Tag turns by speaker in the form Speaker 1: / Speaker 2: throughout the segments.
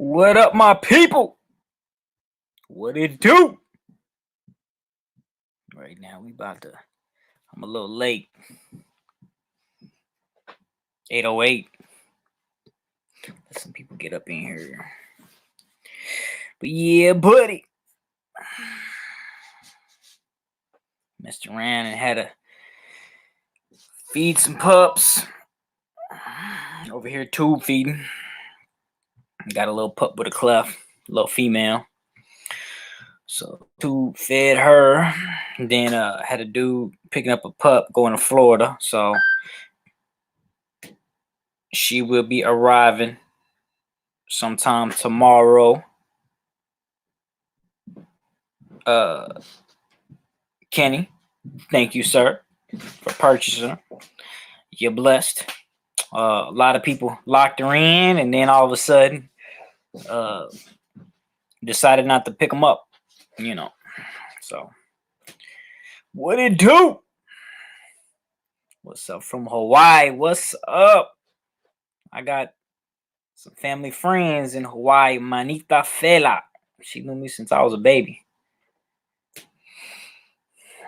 Speaker 1: What up, my people? What it do? Right now, I'm a little late. 8:08. Let some people get up in here. But yeah, buddy. Messed around and had to feed some pups. Over here, tube feeding. Got a little pup with a cleft, a little female. So tube fed her. Then had a dude picking up a pup going to Florida. So she will be arriving sometime tomorrow. Kenny, thank you, sir, for purchasing. You're blessed. A lot of people locked her in, and then all of a sudden, decided not to pick them up. So what it do? What's up from Hawaii? What's up? I got some family friends in Hawaii. Manita Fela. She knew me since I was a baby.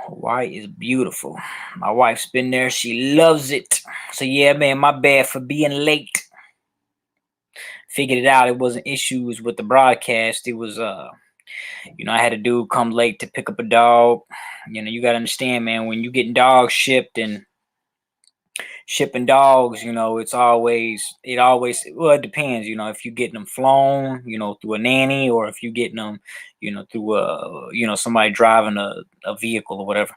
Speaker 1: Hawaii is beautiful. My wife's been there. She loves it. So yeah, man, my bad for being late. Figured it out. It wasn't issues with the broadcast. It was, I had a dude come late to pick up a dog. You got to understand, man, when you getting dogs shipped and shipping dogs, it depends, if you getting them flown, through a nanny, or if you getting them, through, somebody driving a vehicle or whatever.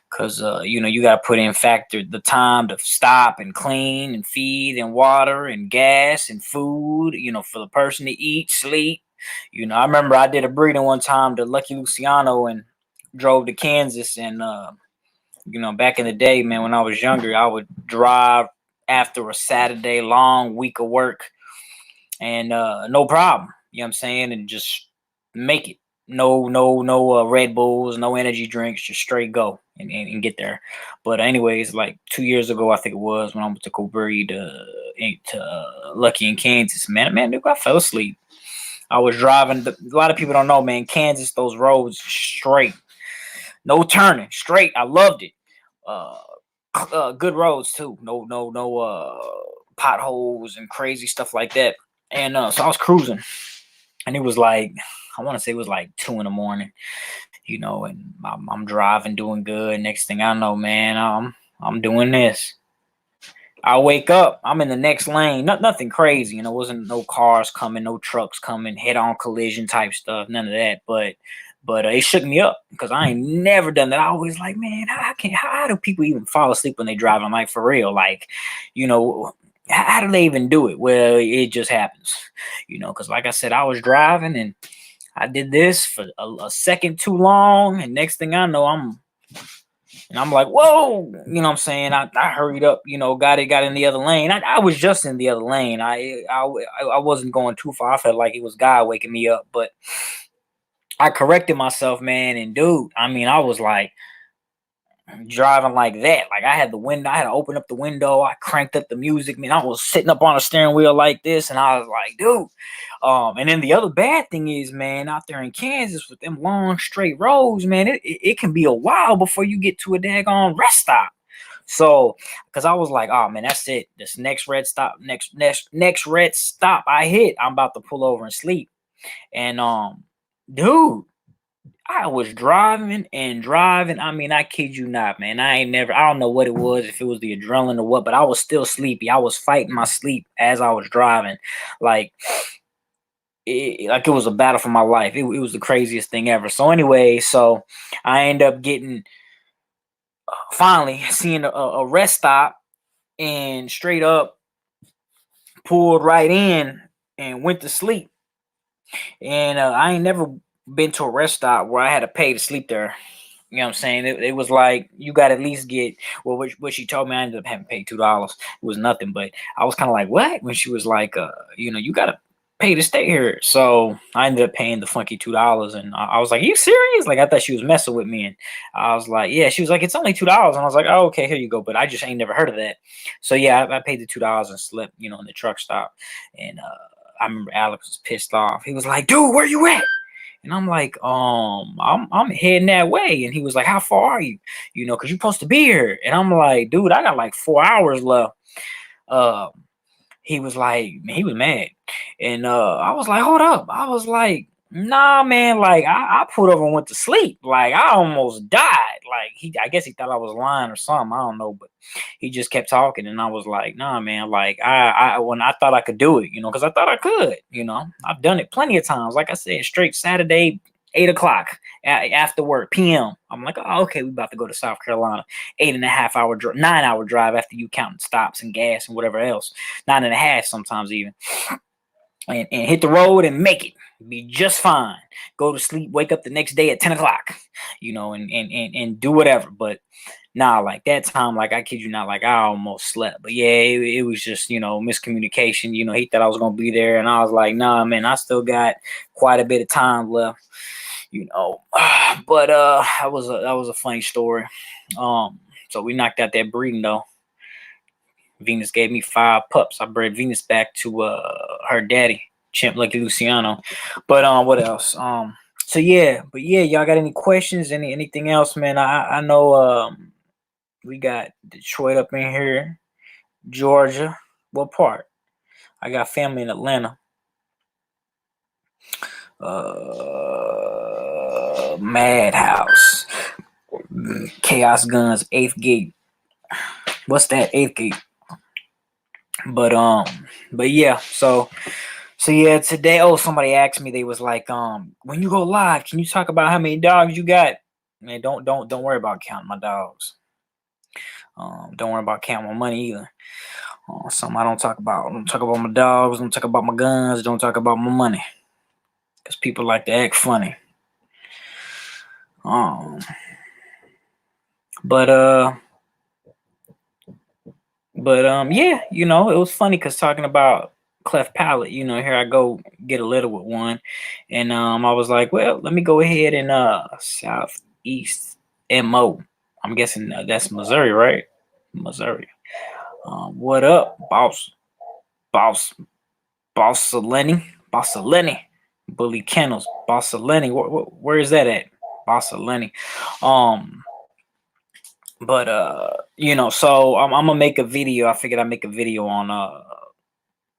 Speaker 1: Because, you got to put in factor the time to stop and clean and feed and water and gas and food, for the person to eat, sleep. I remember I did a breeding one time to Lucky Luciano and drove to Kansas. And, back in the day, man, when I was younger, I would drive after a Saturday long week of work and no problem. You know what I'm saying? And just make it. No Red Bulls, no energy drinks, just straight go and get there. But anyways, like 2 years ago, I think it was, when I went to go breed to Lucky in Kansas, man, dude, I fell asleep. I was driving. A lot of people don't know, man, Kansas, those roads straight. No turning, straight. I loved it. Good roads too. No potholes and crazy stuff like that. And so I was cruising, and it was like, I want to say it was like 2 a.m. And I'm driving, doing good. Next thing I know, man, I'm doing this. I wake up, I'm in the next lane. Nothing crazy, wasn't no cars coming, no trucks coming, head-on collision type stuff, none of that. But it shook me up because I ain't never done that. I always like, man, how do people even fall asleep when they drive? I'm like, for real, like, how do they even do it? Well, it just happens, because like I said, I was driving and I did this for a second too long, and next thing I know, I'm like, whoa, what I'm saying? I hurried up, got in the other lane. I was just in the other lane. I wasn't going too far. I felt like it was God waking me up, but I corrected myself, man. And dude, I was like driving like that. Like I had to open up the window. I cranked up the music, man. I was sitting up on a steering wheel like this. And I was like, dude. And then the other bad thing is, man, out there in Kansas with them long straight roads, man, it can be a while before you get to a daggone rest stop. So, because I was like, oh man, that's it. This next red stop I hit, I'm about to pull over and sleep. And dude, I was driving. I kid you not, man. I don't know what it was, if it was the adrenaline or what, but I was still sleepy. I was fighting my sleep as I was driving. Like it was a battle for my life. It was the craziest thing ever. So anyway, I end up getting, finally seeing a rest stop, and straight up pulled right in and went to sleep. And I ain't never been to a rest stop where I had to pay to sleep there. You know what I'm saying? It was like, you got to at least get, well, what she told me, I ended up having to pay $2. It was nothing, but I was kind of like, what? When she was like, you got to pay to stay here. So I ended up paying the funky $2. And I was like, are you serious? Like, I thought she was messing with me. And I was like, yeah. She was like, it's only $2. And I was like, oh, okay, here you go. But I just ain't never heard of that. So yeah, I paid the $2 and slept, in the truck stop. And I remember Alex was pissed off. He was like, dude, where you at? And I'm like, I'm heading that way. And he was like, how far are you? You know, because you're supposed to be here. And I'm like, dude, I got like 4 hours left. Uh, he was like, man, he was mad. And I was like, hold up. I was like, nah, man, like I pulled over and went to sleep. Like I almost died. Like I guess he thought I was lying or something. I don't know, but he just kept talking, and I was like, nah, man, like when I thought I could do it, you know, because I thought I could, you know, I've done it plenty of times. Like I said, straight Saturday, 8 o'clock after work, PM. I'm like, oh, okay, we about to go to South Carolina. 8.5 hour, 9 hour drive after you counting stops and gas and whatever else. 9.5 sometimes even. And hit the road and make it. Be just fine. Go to sleep, wake up the next day at 10 o'clock, you know, and do whatever. But nah, like that time, like I kid you not, like I almost slept. But yeah, it was just, you know, miscommunication. You know, he thought I was gonna be there, and I was like, nah, man, I still got quite a bit of time left, you know. But that was a funny story. So we knocked out that breeding though. Venus gave me 5 pups. I bred Venus back to her daddy, Chimp Lucky Luciano. But what else? So yeah, but yeah, y'all got any questions? Anything else, man? I know we got Detroit up in here, Georgia. What part? I got family in Atlanta. Madhouse. Chaos Guns, 8th Gate. What's that? 8th Gate. But yeah, so yeah, today, somebody asked me, they was like, when you go live, can you talk about how many dogs you got? Man, don't worry about counting my dogs. Don't worry about counting my money either. Something I don't talk about. Don't talk about my dogs, don't talk about my guns, don't talk about my money. Because people like to act funny. Yeah, you know, it was funny because talking about Cleft palate, you know, here I go get a little with one, and I was like, well, let me go ahead and Southeast MO. I'm guessing that's Missouri, right? Missouri. What up, boss Bossaleni, Bully Kennels, Bossaleni. Where is that at? Bossaleni. But you know, so I'm gonna make a video. I figured I'd make a video on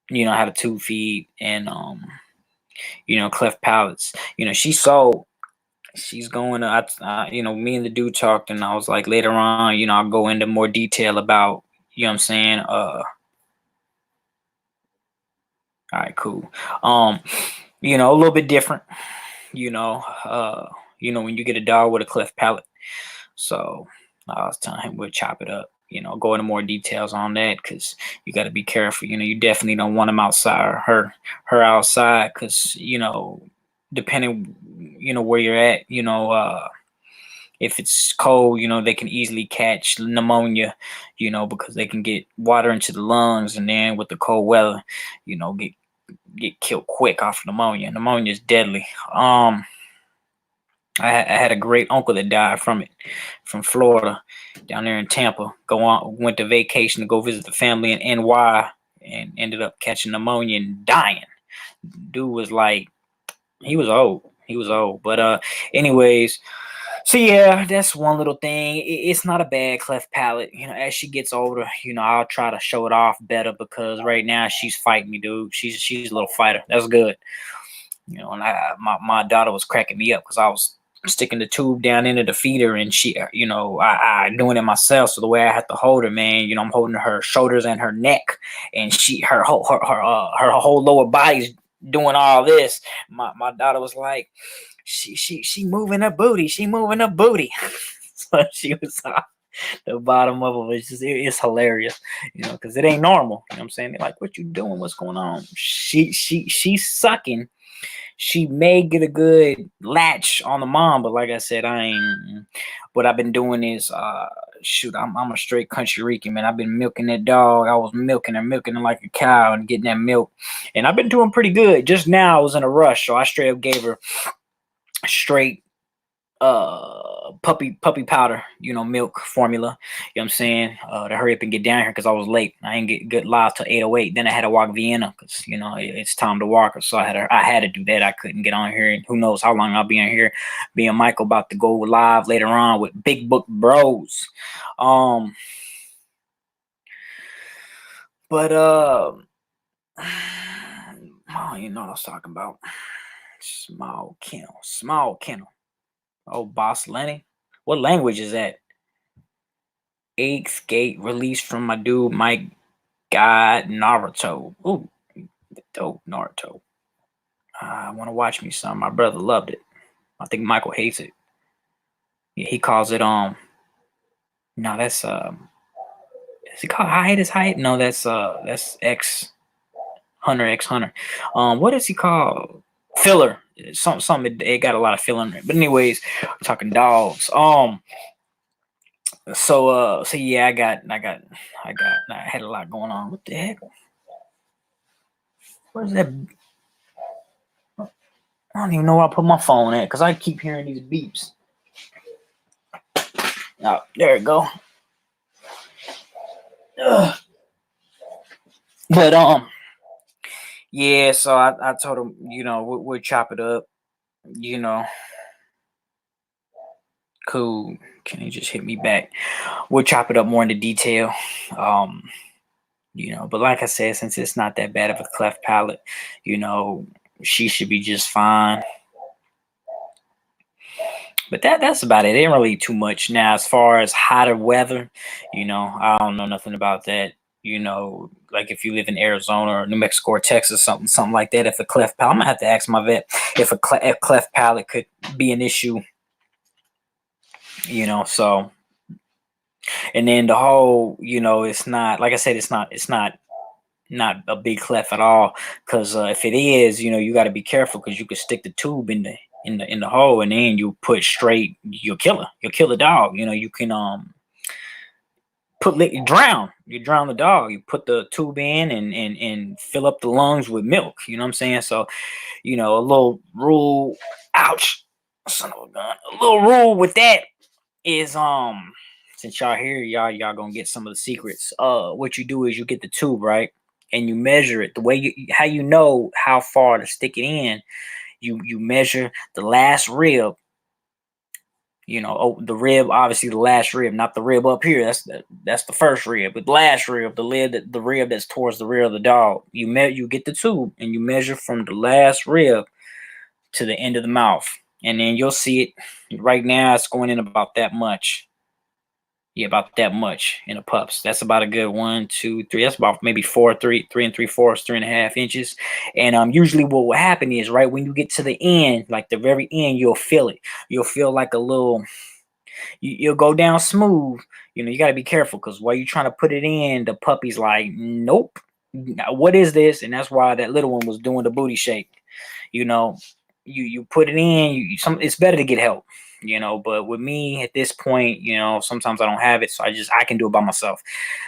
Speaker 1: you know, how to tube feed and you know, Cleft palates. You know, she's going to you know, me and the dude talked, and I was like, later on, you know, I'll go into more detail about, you know what I'm saying? All right, cool. You know, a little bit different, you know, when you get a dog with a cleft palate. So I was telling him we'll chop it up, you know, go into more details on that, because you got to be careful. You know, you definitely don't want him outside, or her outside, because, you know, depending, you know, where you're at, you know, if it's cold, you know, they can easily catch pneumonia, you know, because they can get water into the lungs, and then with the cold weather, you know, get killed quick off pneumonia. Pneumonia is deadly. I had a great uncle that died from it, from Florida, down there in Tampa. Went to vacation to go visit the family in NY, and ended up catching pneumonia and dying. Dude was like, he was old. But anyways, so yeah, that's one little thing. It's not a bad cleft palate. You know, as she gets older, you know, I'll try to show it off better, because right now she's fighting me, dude. She's a little fighter. That's good. You know, and my daughter was cracking me up because I was sticking the tube down into the feeder, and she, you know, I doing it myself. So the way I have to hold her, man, you know, I'm holding her shoulders and her neck, and her whole lower body's doing all this. My daughter was like, she moving her booty. She moving her booty. So she was the bottom of it. It's hilarious, you know, because it ain't normal. You know what I'm saying? They're like, what you doing? What's going on? She's sucking. She may get a good latch on the mom, but like I said, I ain't. What I've been doing is, shoot, I'm a straight country Rican, man. I've been milking that dog. I was milking her like a cow and getting that milk, and I've been doing pretty good. Just now I was in a rush, so I straight up gave her straight puppy powder, milk formula, you know what I'm saying, to hurry up and get down here because I was late. I didn't get good live till 8:08. Then I had to walk Vienna because it's time to walk, so I had to do that. I couldn't get on here, and who knows how long I'll be on here. Me and Michael about to go live later on with Big Book Bros. But oh, you know what I was talking about. Small kennel. Oh, Boss Lenny. What language is that? Eighth gate release from my dude Mike God Naruto. Ooh, dope Naruto. I want to watch me some. My brother loved it. I think Michael hates it. Yeah, he calls it no, that's is it called Hide is Height? No, that's X Hunter. What is he called? Filler. Something it got a lot of filler in it. But anyways, we're talking dogs. So yeah, I had a lot going on. What the heck? Where's that? I don't even know where I put my phone at because I keep hearing these beeps. Oh, there it go. Ugh. But yeah. So I told him, we'll chop it up. Cool. Can he just hit me back? We'll chop it up more into detail. But like I said, since it's not that bad of a cleft palate, she should be just fine. But that's about it. It ain't really too much. Now, as far as hotter weather, I don't know nothing about that. Like if you live in Arizona or New Mexico or Texas, something like that. If a cleft palate, I'm gonna have to ask my vet if a cleft palate could be an issue. So, and then the whole, it's not, like I said, it's not a big cleft at all. Because if it is, you got to be careful because you could stick the tube in the hole, and then you put straight, you'll kill the dog. You can you drown the dog. You put the tube in and fill up the lungs with milk. You know what I'm saying? So, a little rule. Ouch, son of a gun. A little rule with that is since y'all here, y'all gonna get some of the secrets. What you do is you get the tube, right, and you measure it. The way how you know how far to stick it in, you measure the last rib. The rib, obviously the last rib, not the rib up here. That's the first rib, but the last rib, the rib that's towards the rear of the dog. You get the tube and you measure from the last rib to the end of the mouth, and then you'll see it. Right now, it's going in about that much. Yeah, about that much in the pups. That's about a good 1, 2, 3. That's about maybe 3 and 3/4, 3.5 inches. And usually what will happen is right when you get to the end, like the very end, you'll feel it. You'll feel like a little. You'll go down smooth. You got to be careful because while you're trying to put it in, the puppy's like, nope. What is this? And that's why that little one was doing the booty shake. You put it in. It's better to get help. But with me at this point, sometimes I don't have it, so I can do it by myself.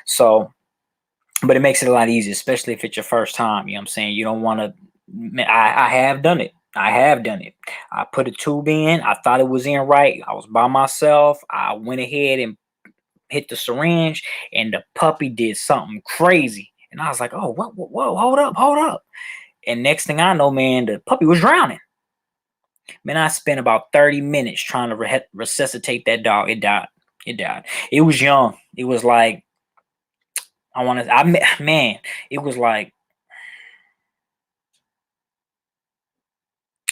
Speaker 1: So, but it makes it a lot easier, especially if it's your first time. You know what I'm saying? You don't want to. I have done it. I put a tube in. I thought it was in right. I was by myself. I went ahead and hit the syringe, and the puppy did something crazy. And I was like, oh, whoa, hold up. And next thing I know, man, the puppy was drowning. Man, I spent about 30 minutes trying to resuscitate that dog. It died. It was young. It was like, it was like,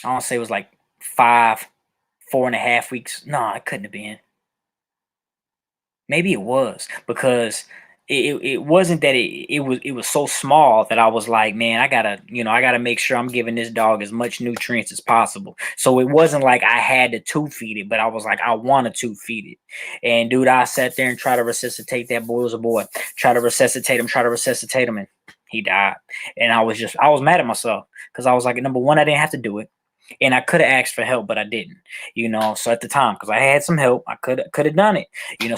Speaker 1: I want to say it was like 4.5 weeks. No, it couldn't have been. Maybe it was because it wasn't that it was so small that I was like, man, I gotta make sure I'm giving this dog as much nutrients as possible. So it wasn't like I had to tube feed it, but I was like, I want to tube feed it. And dude, I sat there and tried to resuscitate that boy. It was a boy. Try to resuscitate him, and he died. And I was mad at myself because I was like, number one, I didn't have to do it. And I could have asked for help, but I didn't, So at the time, because I had some help, I could have done it,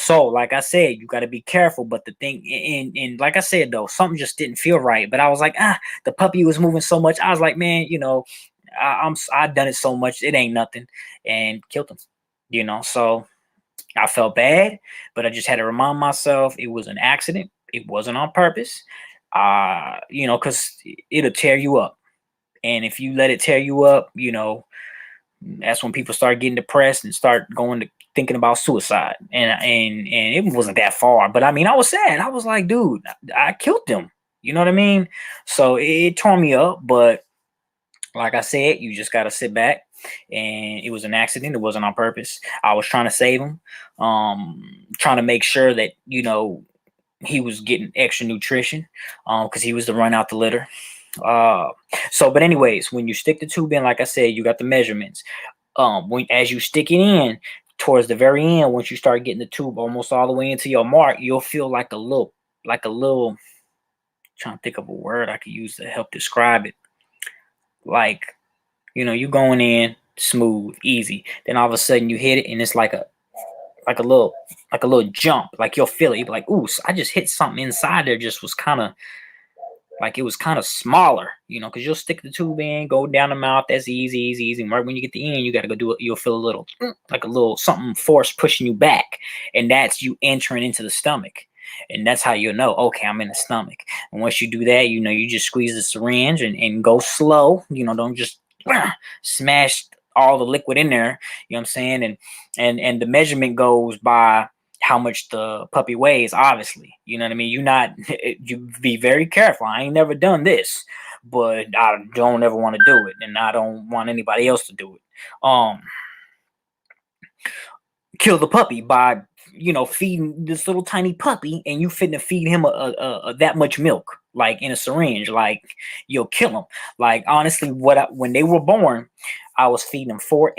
Speaker 1: So like I said, you got to be careful. But the thing, and like I said though, something just didn't feel right. But I was like, the puppy was moving so much. I was like, man, I've done it so much, it ain't nothing, and killed him. So I felt bad, but I just had to remind myself it was an accident. It wasn't on purpose. Because it'll tear you up. And if you let it tear you up, that's when people start getting depressed and start going to thinking about suicide. And it wasn't that far, but I mean, I was sad. I was like, dude, I killed them. You know what I mean? So it tore me up, but like I said, you just gotta sit back. And it was an accident. It wasn't on purpose. I was trying to save him, trying to make sure that he was getting extra nutrition, because he was to run out the litter. Uh, but anyways, when you stick the tube in, like I said, you got the measurements. As you stick it in towards the very end, once you start getting the tube almost all the way into your mark, you'll feel like a little. Trying to think of a word I could use to help describe it. Like, you going in smooth, easy. Then all of a sudden you hit it, and it's like a little jump. Like you'll feel it. You'll be like, ooh, I just hit something inside there. Just was kind of like it was kind of smaller, because you'll stick the tube in, go down the mouth. That's easy, easy, easy. And right when you get the end, you got to go do it. You'll feel a little, like a little something force pushing you back. And that's you entering into the stomach. And that's how you'll know, okay, I'm in the stomach. And once you do that, you just squeeze the syringe and go slow. Don't just smash all the liquid in there. You know what I'm saying? And the measurement goes by how much the puppy weighs, obviously. You know what I mean? You be very careful. I ain't never done this, but I don't ever want to do it, and I don't want anybody else to do it. Kill the puppy by feeding this little tiny puppy, and you finna feed him a that much milk, like in a syringe. Like, you'll kill him. Like, honestly, when they were born, I was feeding them 4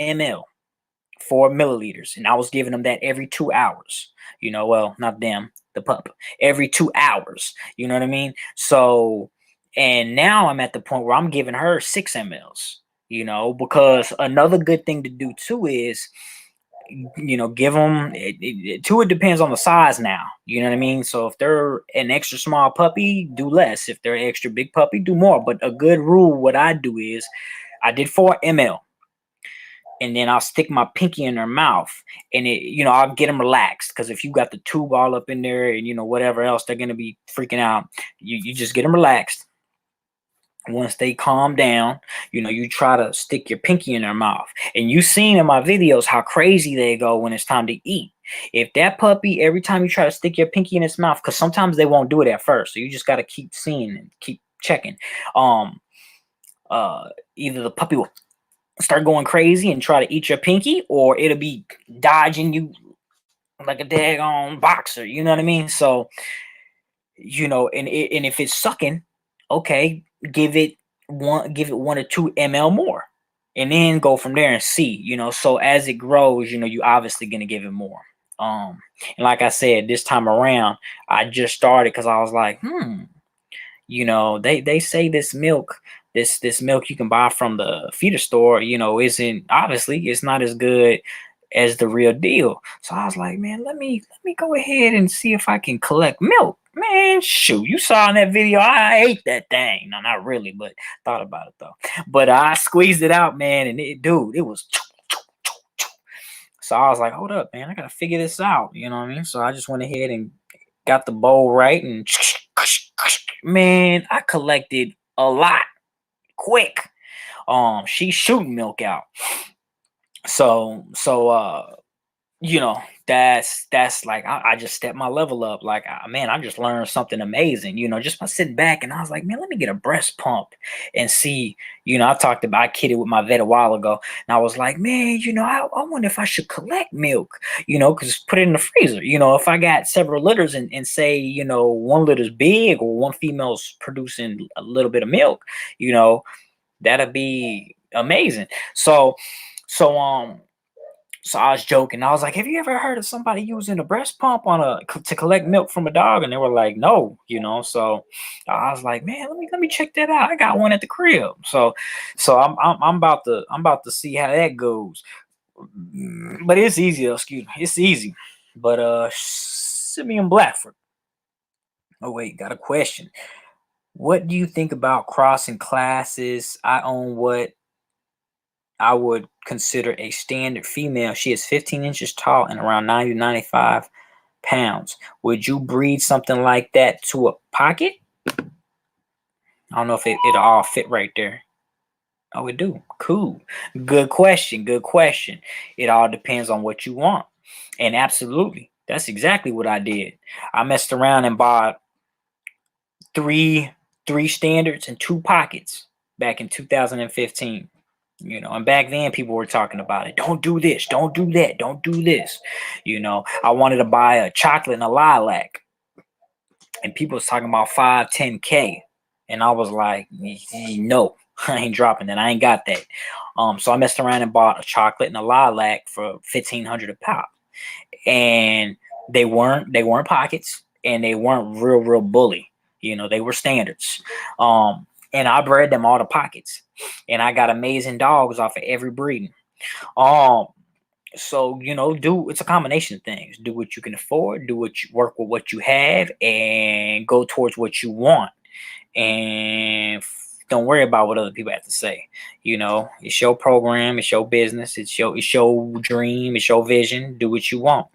Speaker 1: milliliters, and I was giving them that every 2 hours. Well, not them, the pup. Every 2 hours. You know what I mean? So, and now I'm at the point where I'm giving her 6 mLs. Because another good thing to do too is, give them. It depends on the size now. You know what I mean? So if they're an extra small puppy, do less. If they're an extra big puppy, do more. But a good rule, what I do is, I did 4 ml. And then I'll stick my pinky in their mouth, and I'll get them relaxed. Because if you got the tube all up in there, and whatever else, they're gonna be freaking out. You just get them relaxed. Once they calm down, you try to stick your pinky in their mouth. And you've seen in my videos how crazy they go when it's time to eat. If that puppy, every time you try to stick your pinky in its mouth, because sometimes they won't do it at first, so you just got to keep seeing and keep checking. Either the puppy will start going crazy and try to eat your pinky, or it'll be dodging you like a daggone boxer. You know what I mean? So, and if it's sucking, okay, give it 1 or 2 ml more, and then go from there and see. So as it grows, you obviously gonna give it more. And like I said, this time around, I just started because I was like, they say this milk, this milk you can buy from the feeder store, isn't, obviously it's not as good as the real deal. So I was like, man, let me go ahead and see if I can collect milk. Man, shoot, you saw in that video, I ate that thing. No, not really, but thought about it though. But I squeezed it out, man, and it was. So I was like, hold up, man, I gotta figure this out. You know what I mean? So I just went ahead and got the bowl right, and man, I collected a lot quick. She's shooting milk out. So that's like, I just stepped my level up. Like, man, I just learned something amazing, just by sitting back. And I was like, man, let me get a breast pump and see. I kidded with my vet a while ago, and I was like, man, I wonder if I should collect milk, because put it in the freezer. If I got several litters, and say, 1 litter's big, or one female's producing a little bit of milk, that'd be amazing. So I was joking. I was like, have you ever heard of somebody using a breast pump to collect milk from a dog? And they were like, no, So I was like, man, let me check that out. I got one at the crib. So I'm about to see how that goes. But it's easy, excuse me. It's easy. But Simeon Blackford. Oh wait, got a question. What do you think about crossing classes? I own what I would consider a standard female. She is 15 inches tall and around 90 to 95 pounds. Would you breed something like that to a pocket? I don't know if it'll all fit right there. Oh, it do. Cool. Good question. Good question. It all depends on what you want. And absolutely, that's exactly what I did. I messed around and bought three standards and two pockets back in 2015. And back then people were talking about it. Don't do this, don't do that, don't do this. I wanted to buy a chocolate and a lilac, and people was talking about 5-10K, and I was like, no, I ain't dropping that. I ain't got that. So I messed around and bought a chocolate and a lilac for $1,500 a pop, and they weren't pockets, and they weren't real bully. They were standards. And I bred them all to pockets, and I got amazing dogs off of every breeding. So it's a combination of things. Do what you can afford, do what you work with what you have, and go towards what you want. And don't worry about what other people have to say. It's your program, it's your business, it's your dream, it's your vision. Do what you want.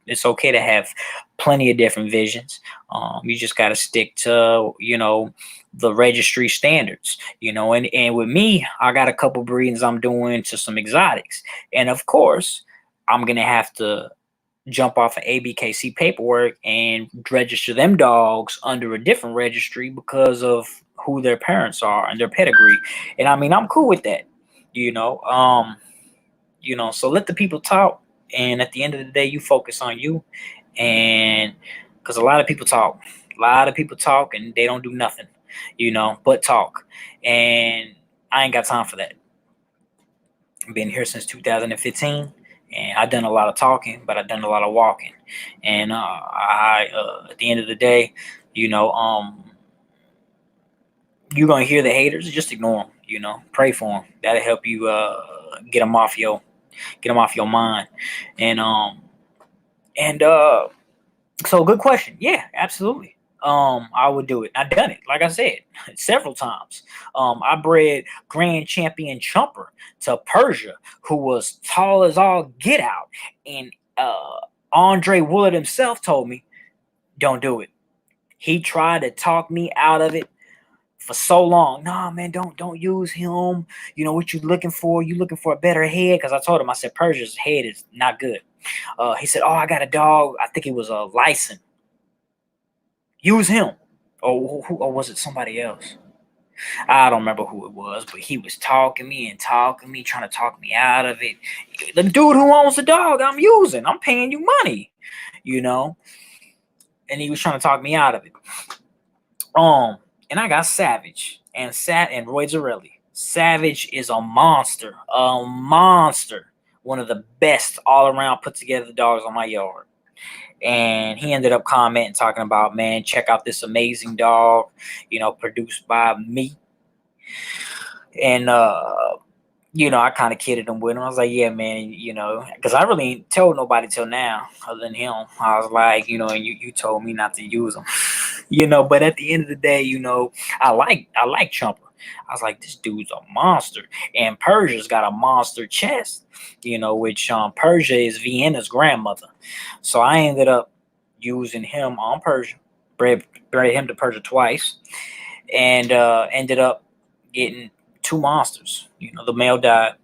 Speaker 1: It's okay to have plenty of different visions. You just got to stick to the registry standards. And with me, I got a couple breedings I'm doing to some exotics, and of course I'm gonna have to jump off of ABKC paperwork and register them dogs under a different registry because of who their parents are and their pedigree. And I mean, I'm cool with that. So let the people talk, and at the end of the day, you focus on you. And because a lot of people talk, and they don't do nothing, but talk. And I ain't got time for that. I've been here since 2015, and I've done a lot of talking, but I've done a lot of walking. And at the end of the day, you're gonna hear the haters. Just ignore them. Pray for them. That'll help you get them off your mind. And so good question. Yeah, absolutely. I would do it. I've done it, like I said, several times. I bred Grand Champion Chumper to Persia, who was tall as all get out. And Andre Wood himself told me, don't do it. He tried to talk me out of it for so long. Nah, man, don't use him. What you looking for? You looking for a better head? Because I told him, I said, Persia's head is not good. He said, oh, I got a dog. I think it was a license. Use him. Or was it somebody else? I don't remember who it was, but he was talking me, trying to talk me out of it. The dude who owns the dog I'm using, I'm paying you money, and he was trying to talk me out of it. And I got Savage and Roy Zarelli. Savage is a monster. One of the best all around put together dogs on my yard. And he ended up commenting, talking about, man, check out this amazing dog, produced by me. And I kind of kidded him with him. I was like, yeah, man, because I really ain't told nobody till now other than him. I was like, and you told me not to use him. But at the end of the day, I like Chumper. I was like, this dude's a monster. And Persia's got a monster chest, which Persia is Vienna's grandmother. So I ended up using him on Persia, bred him to Persia twice, and ended up getting two monsters. The male died,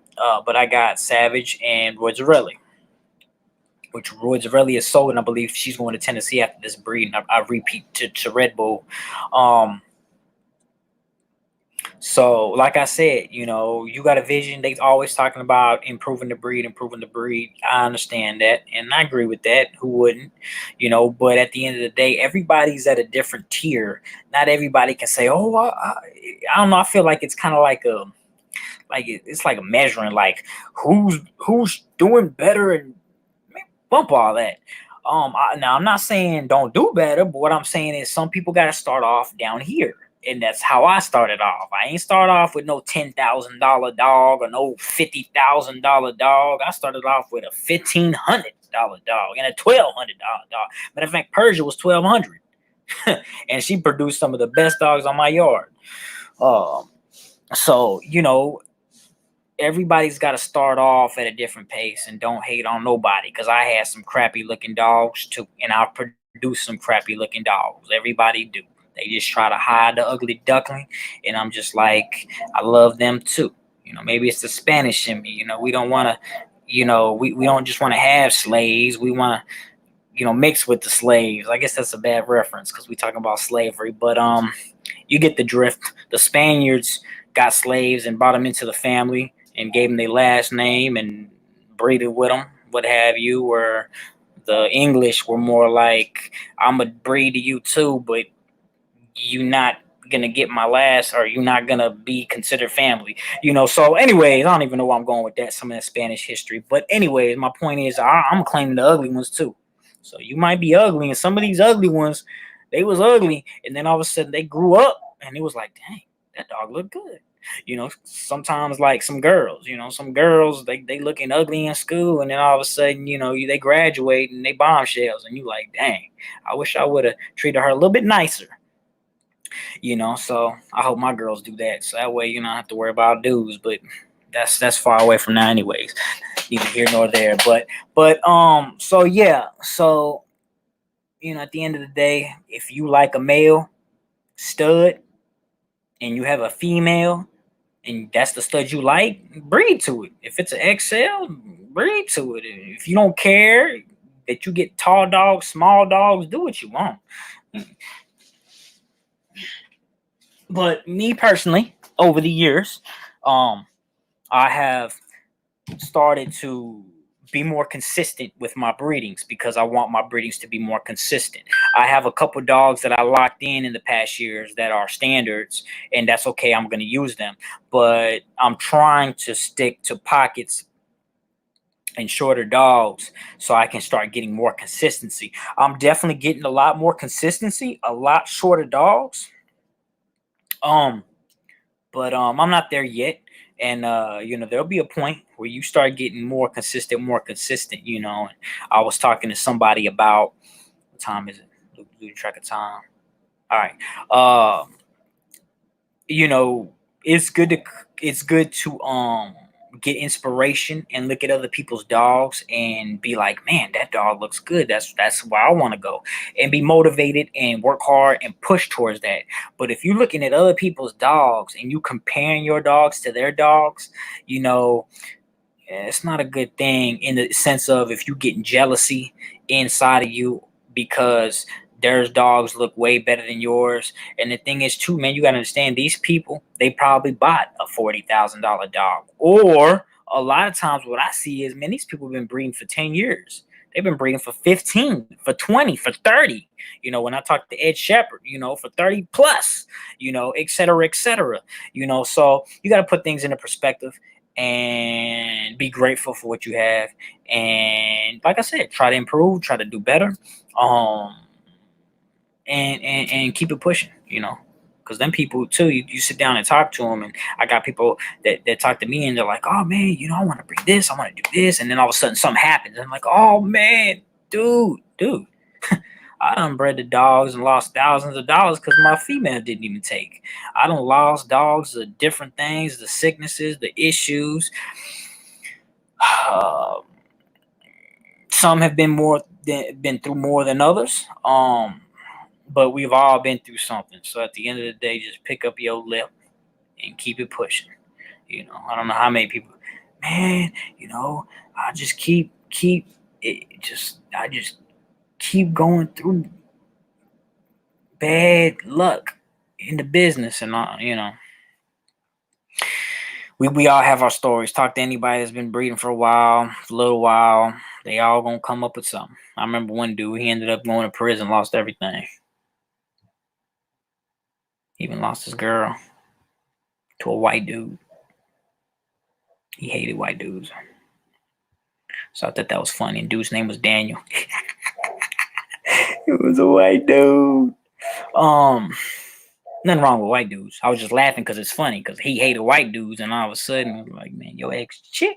Speaker 1: but I got Savage and Roy Zarelli, which Roy Zarelli is sold, and I believe she's going to Tennessee after this breed. And I repeat to Red Bull. So, like I said, you got a vision. They always talking about improving the breed. I understand that, and I agree with that. Who wouldn't? But at the end of the day, everybody's at a different tier. Not everybody can say, "Oh, I don't know." I feel like it's kind of like it's like a measuring, like who's doing better, and bump all that. Now I'm not saying don't do better, but what I'm saying is some people got to start off down here. And that's how I started off. I ain't start off with no $10,000 dog or no $50,000 dog. I started off with a $1,500 dog and a $1,200 dog. Matter of fact, Persia was $1,200, and she produced some of the best dogs on my yard. So everybody's got to start off at a different pace, and don't hate on nobody, because I had some crappy looking dogs too, and I'll produce some crappy looking dogs. Everybody do. They just try to hide the ugly duckling, and I'm just like, I love them too. Maybe it's the Spanish in me. We don't want to, we don't just want to have slaves. We want to, mix with the slaves. I guess that's a bad reference because we talking about slavery, but you get the drift. The Spaniards got slaves and brought them into the family and gave them their last name and breeded with them, what have you. Where the English were more like, I'm a breed to you too, but you not gonna get my last, or you're not gonna be considered family. So anyways, I don't even know where I'm going with that, some of that Spanish history. But anyways, my point is, I'm claiming the ugly ones too. So you might be ugly, and some of these ugly ones, they was ugly, and then all of a sudden they grew up, and it was like, dang, that dog looked good. Sometimes like some girls, they looking ugly in school, and then all of a sudden, they graduate and they bombshells, and you like, dang, I wish I would have treated her a little bit nicer. So I hope my girls do that, so that way, I don't have to worry about dudes. But that's far away from now anyways, neither here nor there. So yeah, so at the end of the day, if you like a male stud and you have a female and that's the stud you like, breed to it. If it's an XL, breed to it. If you don't care that you get tall dogs, small dogs, do what you want. But me personally, over the years, I have started to be more consistent with my breedings, because I want my breedings to be more consistent. I have a couple dogs that I locked in the past years that are standards, and that's okay. I'm going to use them, but I'm trying to stick to pockets and shorter dogs so I can start getting more consistency. I'm definitely getting a lot more consistency, a lot shorter dogs. But I'm not there yet. And there'll be a point where you start getting more consistent. And I was talking to somebody about, what time is it? Losing track of time. All right. You know, it's good to get inspiration and look at other people's dogs and be like, man, that dog looks good. That's where I want to go, and be motivated and work hard and push towards that. But if you're looking at other people's dogs and you comparing your dogs to their dogs, it's not a good thing, in the sense of, if you're getting jealousy inside of you because their dogs look way better than yours. And the thing is too, man, you gotta understand, these people, they probably bought a $40,000 dog. Or a lot of times what I see is, man, these people have been breeding for 10 years. They've been breeding for 15, for 20, for 30. When I talk to Ed Shepherd, for 30 plus, et cetera, et cetera. So you got to put things into perspective and be grateful for what you have. And like I said, try to improve, try to do better. And keep it pushing, because them people too, you sit down and talk to them, and I got people that talk to me, and they're like, oh man, I want to bring this, I want to do this, and then all of a sudden something happens, and I'm like, oh man, dude, I done bred the dogs and lost thousands of dollars because my female didn't even take. I done lost dogs to different things, the sicknesses, the issues. Some have been through more than others. But we've all been through something. So at the end of the day, just pick up your lip and keep it pushing. I don't know how many people, man, I just keep it. I just keep going through bad luck in the business, and we all have our stories. Talk to anybody that's been breeding for a little while. They all gonna come up with something. I remember one dude, he ended up going to prison, lost everything. Even lost his girl to a white dude. He hated white dudes. So I thought that was funny. And dude's name was Daniel. It was a white dude. Nothing wrong with white dudes. I was just laughing because it's funny, because he hated white dudes, and all of a sudden I'm like, man, your ex chick,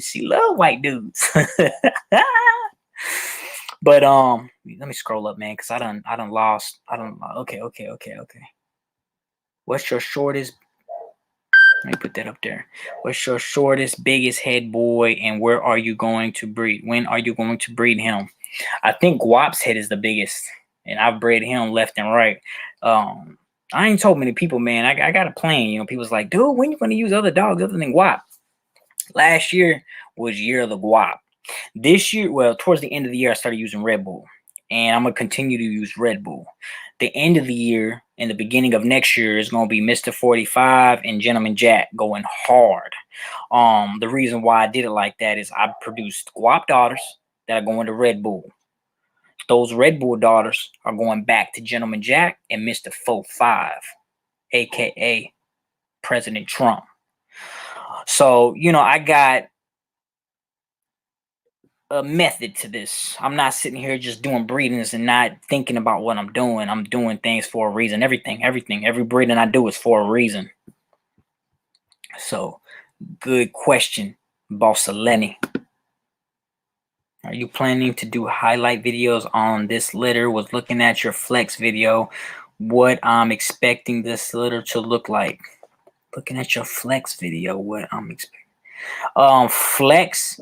Speaker 1: she love white dudes. But let me scroll up, man, because I done lost. Okay. What's your shortest Let me put that up there. What's your shortest, biggest head boy, and where are you going to breed? When are you going to breed him? I think Guap's head is the biggest, and I've bred him left and right. I ain't told many people, man. I got a plan. You know, people's like, dude, when you going to use other dogs other than Guap? Last year was year of the Guap. This year, well, towards the end of the year, I started using Red Bull, and I'm gonna continue to use Red Bull. The end of the year and the beginning of next year is gonna be Mr. 45 and Gentleman Jack going hard. The reason why I did it like that is I produced Guap daughters that are going to Red Bull. Those Red Bull daughters are going back to Gentleman Jack and Mr. 45, aka President Trump. So, you know, I got a method to this. I'm not sitting here just doing breedings and not thinking about what I'm doing. I'm doing things for a reason. Every breeding I do is for a reason. So, good question, Boss Lenny. Are you planning to do highlight videos on this litter? Was looking at your flex video. What I'm expecting this litter to look like. Looking at your flex video, what I'm expecting. Flex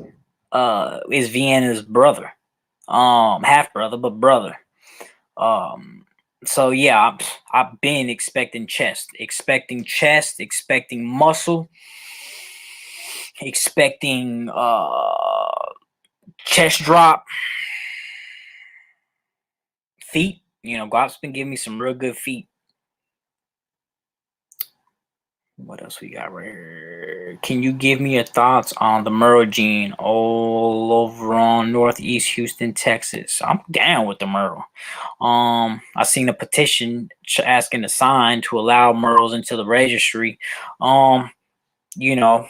Speaker 1: is Vienna's brother. Half brother, but brother. So yeah, I've been expecting chest, expecting muscle, expecting chest drop, feet. You know, Guap's been giving me some real good feet. What else we got right here? Can you give me your thoughts on the merle gene all over on Northeast Houston, Texas? I'm down with the merle. I seen a petition asking to sign to allow merles into the registry. You know,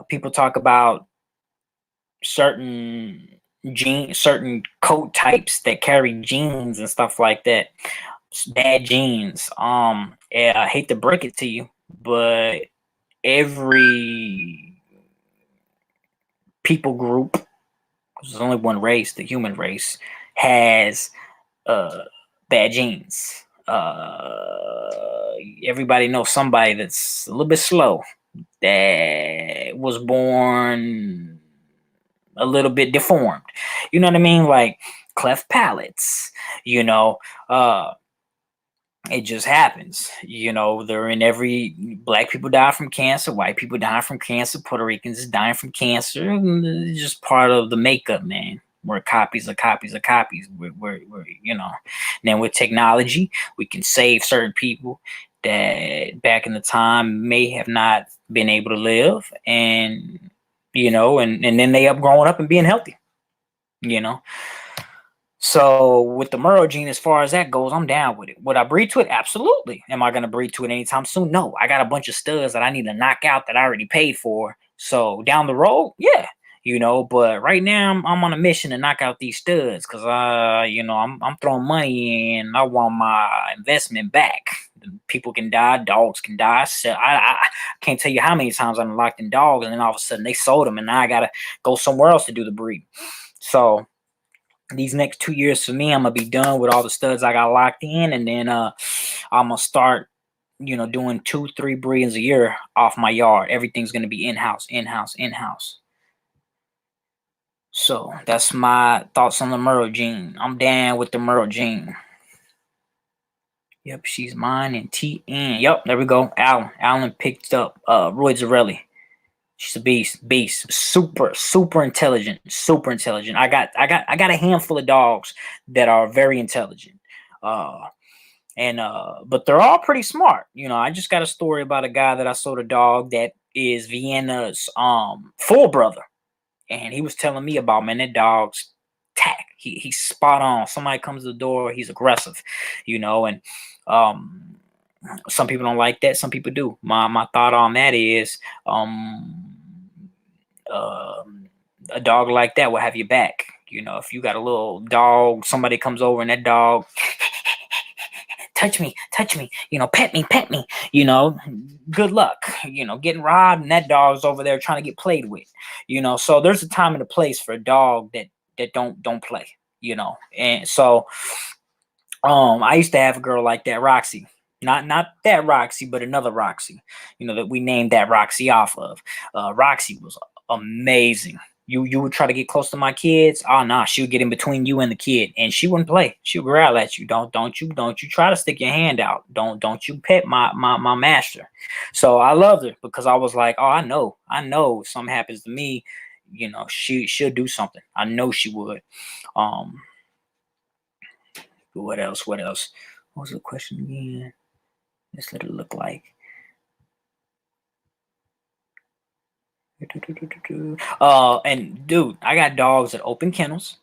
Speaker 1: people talk about certain coat types that carry genes and stuff like that. Bad genes. Yeah, I hate to break it to you, but every people group, there's only one race, the human race, has bad genes. Everybody knows somebody that's a little bit slow, that was born a little bit deformed. You know what I mean? Like cleft palates, you know, it just happens. You know, they're in every black people die from cancer, white people die from cancer, Puerto Ricans dying from cancer. It's just part of the makeup, man. We're copies of copies of copies. We're you know, then with technology, we can save certain people that back in the time may have not been able to live, and you know, and then they up growing up and being healthy, you know. So with the merle gene, as far as that goes, I'm down with it. Would I breed to it? Absolutely. Am I going to breed to it anytime soon? No. I got a bunch of studs that I need to knock out that I already paid for. So down the road, yeah, you know. But right now, I'm on a mission to knock out these studs because you know, I'm throwing money in. I want my investment back. People can die, dogs can die. So I can't tell you how many times I'm locked in dogs, and then all of a sudden they sold them, and now I gotta go somewhere else to do the breed. So these next 2 years for me, I'm gonna be done with all the studs I got locked in, and then I'm gonna start, you know, doing 2-3 breedings a year off my yard. Everything's gonna be in-house. So that's my thoughts on the merle gene. I'm down with the merle gene. Yep, she's mine and TN. Yep, there we go. Alan picked up Roy Zarelli. She's a beast, super intelligent. I got a handful of dogs that are very intelligent, but they're all pretty smart. You know, I just got a story about a guy that I sold a dog that is Vienna's full brother, and he was telling me about, man, that dog's tack. He's spot on. Somebody comes to the door, he's aggressive, you know, and some people don't like that. Some people do. My thought on that is, a dog like that will have your back. You know, if you got a little dog, somebody comes over and that dog, touch me, you know, pet me, you know, good luck, you know, getting robbed, and that dog's over there trying to get played with, you know. So there's a time and a place for a dog that don't play, you know. And so I used to have a girl like that, Roxy. Not that Roxy, but another Roxy, that we named that Roxy off of. Roxy was amazing. You would try to get close to my kids. Oh nah, she would get in between you and the kid, and she wouldn't play. She would growl at you. Don't you try to stick your hand out. Don't you pet my master. So I loved her because I was like, oh, I know if something happens to me, she'll do something. I know she would. Um, what else? What else? What was the question again? Let's let it look like. And dude, I got dogs that open kennels.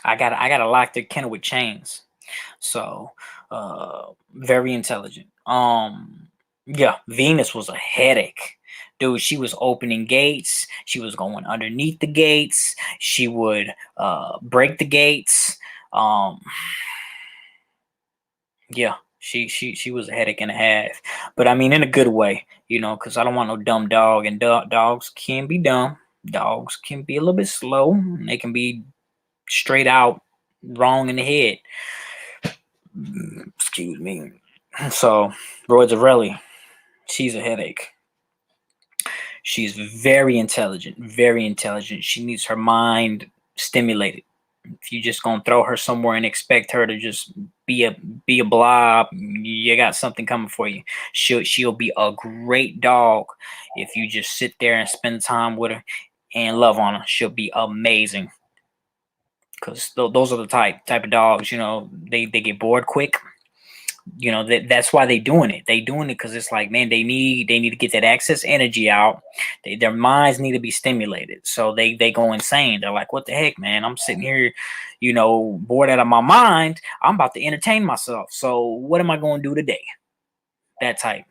Speaker 1: I gotta lock their kennel with chains. So, very intelligent. Yeah, Venus was a headache. Dude, she was opening gates. She was going underneath the gates. She would break the gates. Um, yeah, she was a headache and a half. But I mean, in a good way, because I don't want no dumb dog. And dogs can be dumb. Dogs can be a little bit slow. They can be straight out wrong in the head. Excuse me. So, Roy Zarelli, she's a headache. She's very intelligent, very intelligent. She needs her mind stimulated. If you just gonna throw her somewhere and expect her to just be a blob, you got something coming for you. She'll be a great dog if you just sit there and spend time with her and love on her. She'll be amazing. Because those are the type of dogs, they get bored quick. That's why they doing it. They doing it because it's like, man, they need to get that excess energy out. Their minds need to be stimulated, so they go insane. They're like, what the heck, man? I'm sitting here, bored out of my mind. I'm about to entertain myself. So what am I going to do today? That type.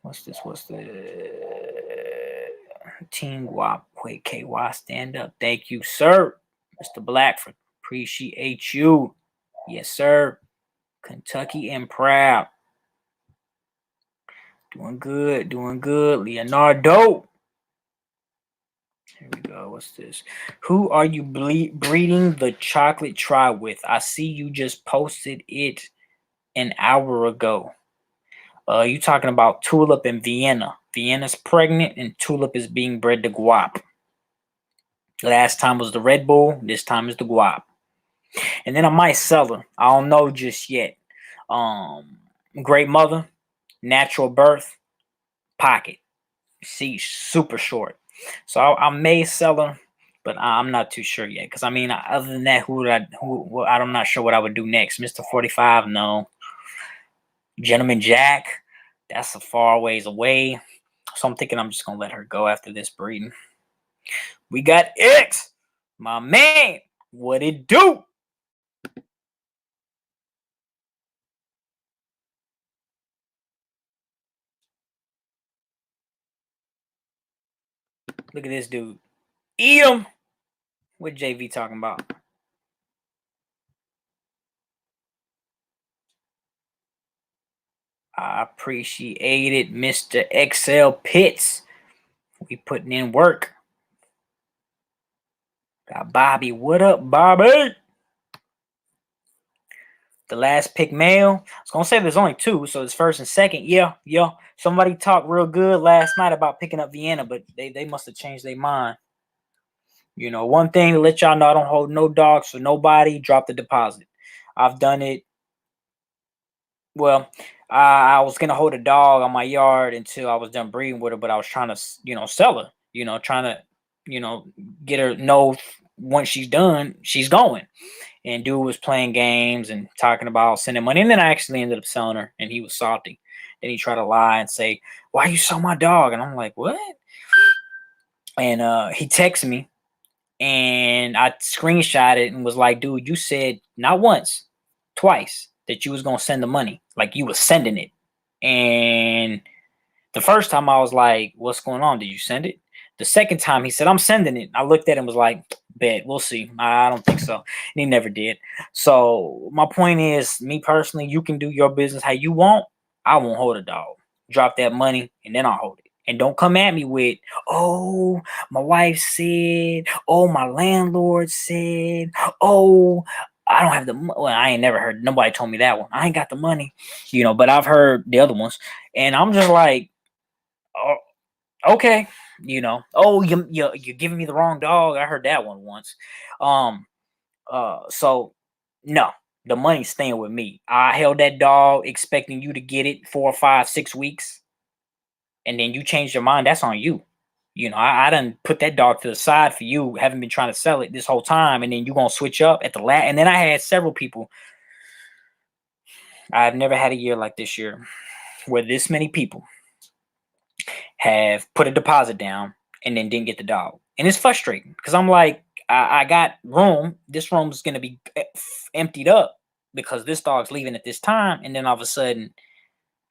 Speaker 1: What's this? What's the Team Guap? Wait, KY, stand up. Thank you, sir. Mr. Blackford, appreciate you. Yes, sir. Kentucky and proud. Doing good, doing good. Leonardo. Here we go. What's this? Who are you breeding the chocolate tribe with? I see you just posted it an hour ago. You talking about Tulip and Vienna. Vienna's pregnant and Tulip is being bred to Guap. Last time was the Red Bull. This time is the Guap. And then I might sell her. I don't know just yet. Great mother, natural birth, pocket. She's super short. So I may sell her, but I'm not too sure yet. Because I mean, other than that, I'm not sure what I would do next. Mr. 45, no. Gentleman Jack, that's a far ways away. So I'm thinking I'm just gonna let her go after this breeding. We got X, my man. What it do? Look at this dude. Eat him. What JV talking about? I appreciate it, Mr. XL Pitts. We putting in work. Got Bobby. What up, Bobby? The last pick male. I was gonna say there's only two, so it's first and second. Yeah. Somebody talked real good last night about picking up Vienna, but they must have changed their mind. One thing to let y'all know, I don't hold no dogs for nobody. Drop the deposit. I've done it. Well, I was gonna hold a dog on my yard until I was done breeding with her, but I was trying to, sell her. Trying to, get her know once she's done, she's going. And dude was playing games and talking about sending money, and then I actually ended up selling her, and he was salty. Then he tried to lie and say, "Why you sell my dog?" And I'm like, "What?" And he texted me, and I screenshot it and was like, "Dude, you said not once, twice that you was gonna send the money, like you was sending it." And the first time I was like, "What's going on? Did you send it?" The second time he said, "I'm sending it." I looked at him and was like, "Bet, we'll see." I don't think so. And he never did. So my point is, me personally, you can do your business how you want. I won't hold a dog. Drop that money and then I'll hold it. And don't come at me with, "Oh, my wife said, oh, my landlord said, oh." I don't have the well, I ain't never heard nobody told me that one. I ain't got the money, but I've heard the other ones, and I'm just like, oh, okay, oh, you're giving me the wrong dog. I heard that one once. Um, so no, the money's staying with me. I held that dog expecting you to get it 4 or 5, 6 weeks, and then you changed your mind. That's on you. I done put that dog to the side for you. Haven't been trying to sell it this whole time, and then you gonna switch up at the last. And then I had several people. I've never had a year like this year where this many people have put a deposit down and then didn't get the dog, and it's frustrating because I'm like, I got room. This room is gonna be emptied up because this dog's leaving at this time, and then all of a sudden,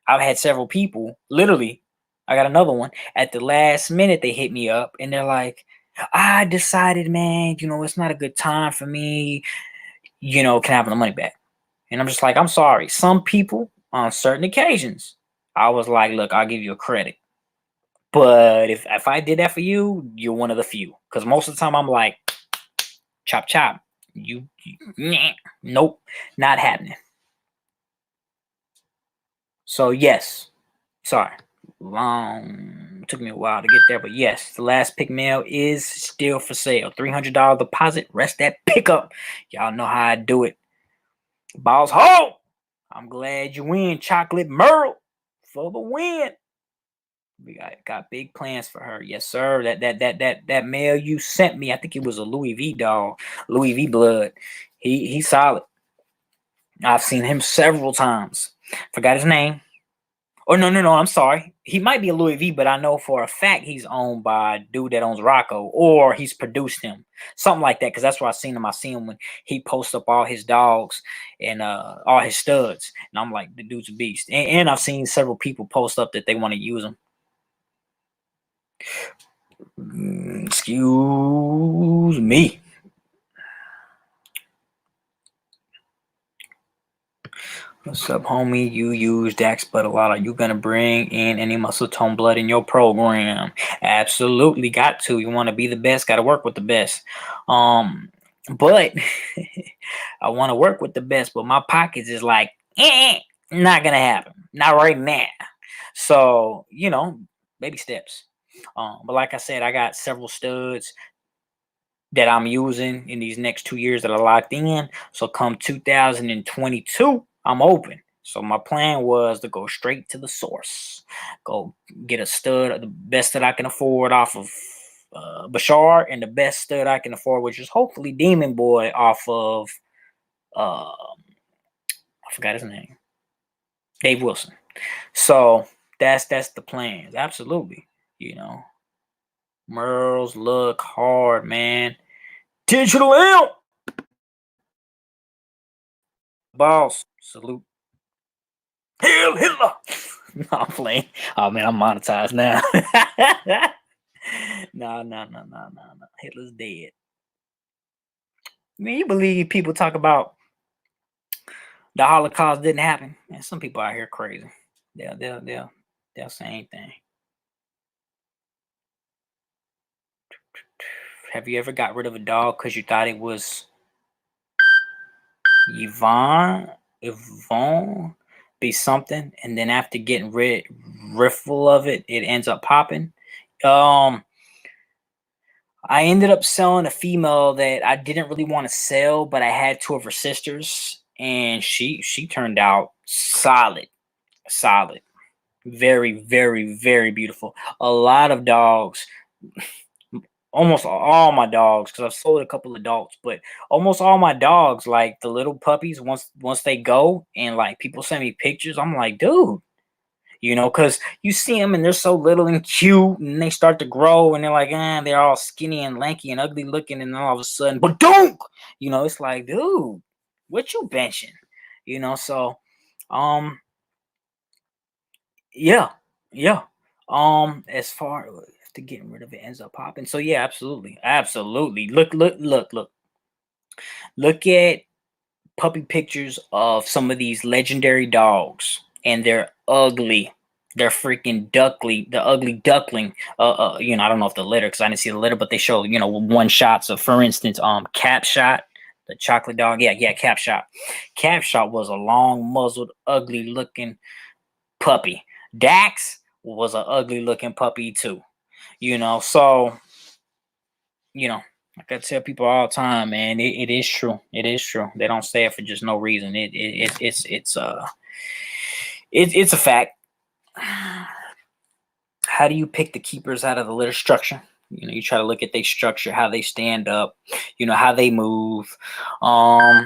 Speaker 1: I've had several people literally. I got another one at the last minute. They hit me up and they're like, I decided, man, it's not a good time for me. Can I have the money back? And I'm just like, I'm sorry. Some people on certain occasions, I was like, look, I'll give you a credit. But if I did that for you, you're one of the few. Because most of the time I'm like, chop, chop. Nope, not happening. So yes, sorry. Took me a while to get there, but yes, the last pick mail is still for sale. $300 deposit, rest that pickup. Y'all know how I do it. Balls home. I'm glad you win, Chocolate Merle, for the win. We got big plans for her. Yes, sir. That mail you sent me, I think it was a Louis V dog, Louis V blood. He's solid. I've seen him several times. Forgot his name. Oh, no, I'm sorry. He might be a Louis V, but I know for a fact he's owned by a dude that owns Rocco, or he's produced him. Something like that, because that's where I seen him. I seen him when he posts up all his dogs and all his studs. And I'm like, the dude's a beast. And I've seen several people post up that they want to use him. Excuse me. What's up, homie? You use Dax blood a lot. Are you gonna bring in any muscle tone blood in your program? Absolutely, got to. You want to be the best, got to work with the best. But I want to work with the best, but my pockets is like, not gonna happen, not right now. So baby steps. But like I said, I got several studs that I'm using in these next 2 years that are locked in. So come 2022, I'm open. So my plan was to go straight to the source, go get a stud, the best that I can afford off of Bashar, and the best stud I can afford, which is hopefully Demon Boy off of I forgot his name, Dave Wilson. So that's the plans. Absolutely, Merles look hard, man. Digital L. Boss, salute. Hail Hitler! No, I'm playing. Oh man, I'm monetized now. No. Hitler's dead. Man, you believe people talk about the Holocaust didn't happen? Man, some people out here crazy. They'll say anything. Have you ever got rid of a dog because you thought it was Yvonne be something, and then after getting riffle of it, it ends up popping? I ended up selling a female that I didn't really want to sell, but I had two of her sisters, and she turned out solid, very, very, very beautiful. A lot of dogs, almost all my dogs, because I've sold a couple adults, but almost all my dogs, like the little puppies, once they go and like people send me pictures, I'm like, dude, because you see them and they're so little and cute, and they start to grow and they're like, they're all skinny and lanky and ugly looking, and then all of a sudden, but don't, it's like, dude, what you benching? So, yeah. As far to getting rid of it ends up popping. So yeah, absolutely. Look at puppy pictures of some of these legendary dogs, and they're ugly. They're freaking duckly, the ugly duckling. I don't know if the litter, because I didn't see the litter, but they show, one shots of, for instance, Cap Shot. The chocolate dog. Yeah, Cap Shop. Cap Shop was a long muzzled, ugly looking puppy. Dax was an ugly looking puppy too. So like I tell people all the time, man, it is true. It is true. They don't say it for just no reason. It's a fact. How do you pick the keepers out of the litter structure? You try to look at their structure, how they stand up, how they move. So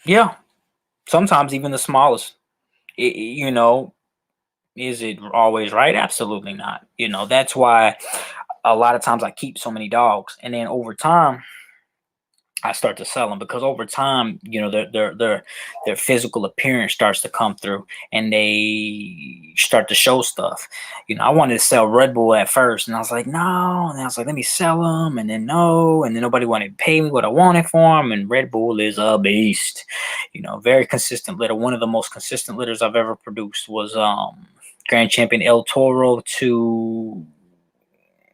Speaker 1: yeah, sometimes even the smallest. Is it always right? Absolutely not. That's why a lot of times I keep so many dogs, and then over time I start to sell them, because over time, their physical appearance starts to come through, and they start to show stuff. I wanted to sell Red Bull at first, and I was like, no, and I was like, let me sell them, and then no, and then nobody wanted to pay me what I wanted for them. And Red Bull is a beast, very consistent litter. One of the most consistent litters I've ever produced was Grand Champion El Toro to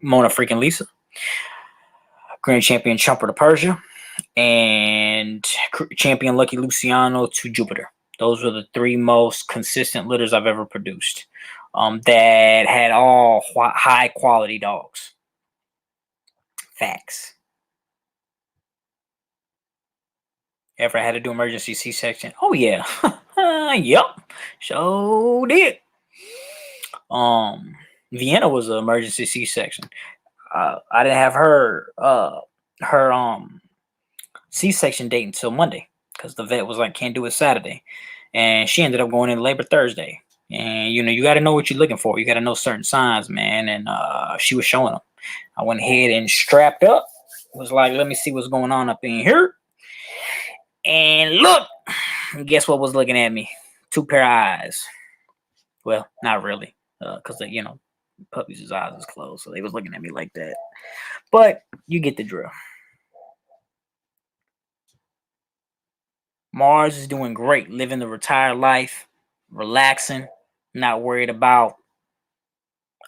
Speaker 1: Mona freaking Lisa, Grand Champion Chumper to Persia, and Champion Lucky Luciano to Jupiter. Those were the three most consistent litters I've ever produced, that had all high quality dogs. Facts. Ever had to do emergency C-section? Oh yeah. Yep. So did. Vienna was an emergency C-section. I didn't have her C-section date until Monday, because the vet was like, can't do it Saturday, and she ended up going in labor Thursday. And you got to know what you're looking for. You got to know certain signs, man. And she was showing them. I went ahead and strapped up. Was like, let me see what's going on up in here. And look, guess what was looking at me? Two pair of eyes. Well, not really, because puppies' eyes is closed, so they was looking at me like that. But you get the drill. Mars is doing great, living the retired life, relaxing, not worried about